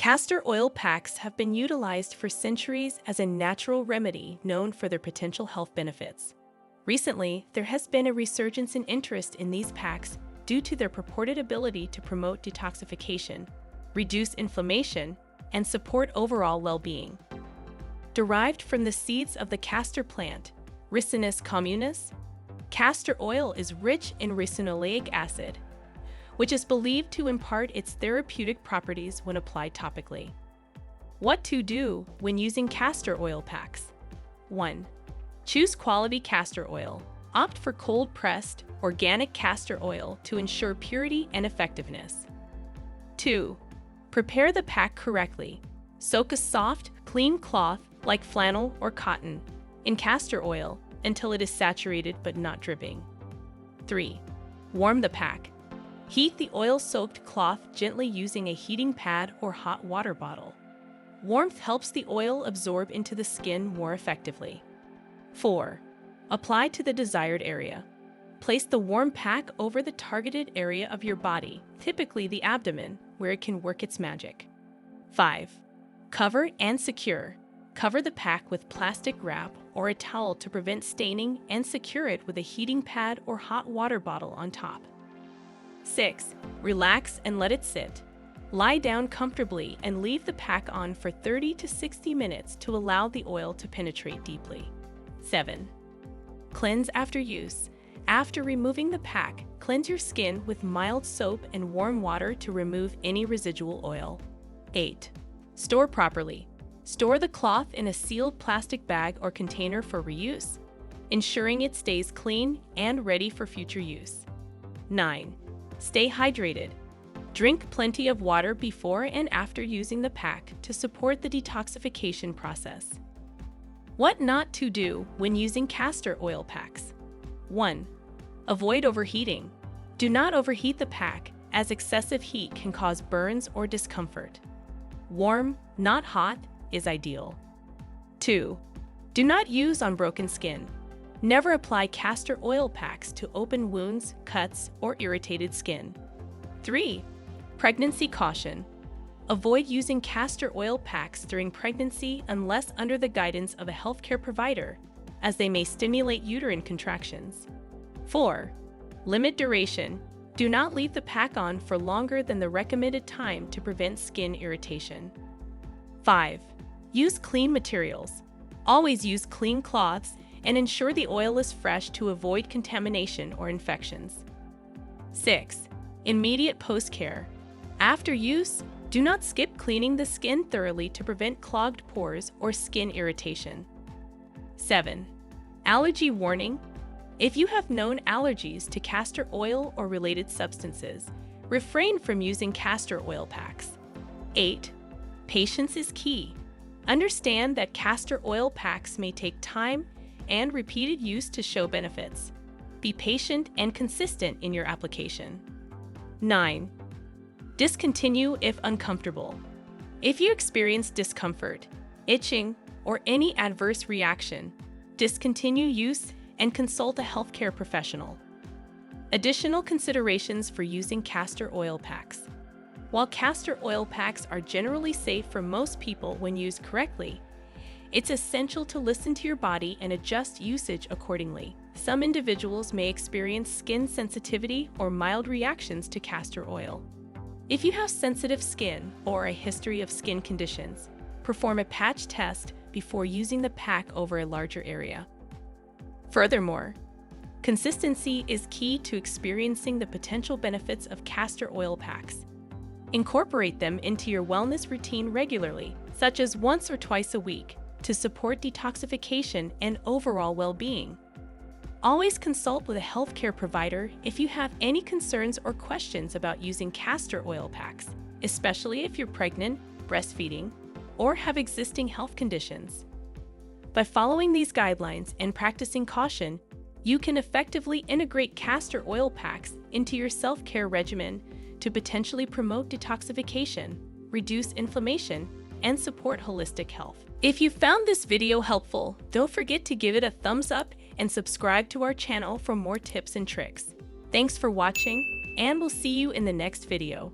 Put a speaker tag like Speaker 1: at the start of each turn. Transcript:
Speaker 1: Castor oil packs have been utilized for centuries as a natural remedy known for their potential health benefits. Recently, there has been a resurgence in interest in these packs due to their purported ability to promote detoxification, reduce inflammation, and support overall well-being. Derived from the seeds of the castor plant, Ricinus communis, castor oil is rich in ricinoleic acid, which is believed to impart its therapeutic properties when applied topically. What to do when using castor oil packs? 1. Choose quality castor oil. Opt for cold-pressed, organic castor oil to ensure purity and effectiveness. 2. Prepare the pack correctly. Soak a soft, clean cloth like flannel or cotton in castor oil until it is saturated but not dripping. 3. Warm the pack. Heat the oil-soaked cloth gently using a heating pad or hot water bottle. Warmth helps the oil absorb into the skin more effectively. 4. Apply to the desired area. Place the warm pack over the targeted area of your body, typically the abdomen, where it can work its magic. 5. Cover and secure. Cover the pack with plastic wrap or a towel to prevent staining and secure it with a heating pad or hot water bottle on top. 6. Relax and let it sit. Lie down comfortably and leave the pack on for 30 to 60 minutes to allow the oil to penetrate deeply. 7. Cleanse after use. After removing the pack, cleanse your skin with mild soap and warm water to remove any residual oil. 8. Store properly. Store the cloth in a sealed plastic bag or container for reuse, ensuring it stays clean and ready for future use. 9. Stay hydrated. Drink plenty of water before and after using the pack to support the detoxification process. What not to do when using castor oil packs? 1. Avoid overheating. Do not overheat the pack, as excessive heat can cause burns or discomfort. Warm, not hot, is ideal. 2. Do not use on broken skin. Never apply castor oil packs to open wounds, cuts, or irritated skin. 3. Pregnancy caution. Avoid using castor oil packs during pregnancy unless under the guidance of a healthcare provider, as they may stimulate uterine contractions. 4. Limit duration. Do not leave the pack on for longer than the recommended time to prevent skin irritation. 5. Use clean materials. Always use clean cloths and ensure the oil is fresh to avoid contamination or infections. 6. Immediate post-care. After use, do not skip cleaning the skin thoroughly to prevent clogged pores or skin irritation. 7. Allergy warning. If you have known allergies to castor oil or related substances, refrain from using castor oil packs. 8. Patience is key. Understand that castor oil packs may take time and repeated use to show benefits. Be patient and consistent in your application. 9. Discontinue if uncomfortable. If you experience discomfort, itching, or any adverse reaction, discontinue use and consult a healthcare professional. Additional considerations for using castor oil packs. While castor oil packs are generally safe for most people when used correctly, it's essential to listen to your body and adjust usage accordingly. Some individuals may experience skin sensitivity or mild reactions to castor oil. If you have sensitive skin or a history of skin conditions, perform a patch test before using the pack over a larger area. Furthermore, consistency is key to experiencing the potential benefits of castor oil packs. Incorporate them into your wellness routine regularly, such as once or twice a week, to support detoxification and overall well-being. Always consult with a healthcare provider if you have any concerns or questions about using castor oil packs, especially if you're pregnant, breastfeeding, or have existing health conditions. By following these guidelines and practicing caution, you can effectively integrate castor oil packs into your self-care regimen to potentially promote detoxification, reduce inflammation, and support holistic health. If you found this video helpful, don't forget to give it a thumbs up and subscribe to our channel for more tips and tricks. Thanks for watching, and we'll see you in the next video.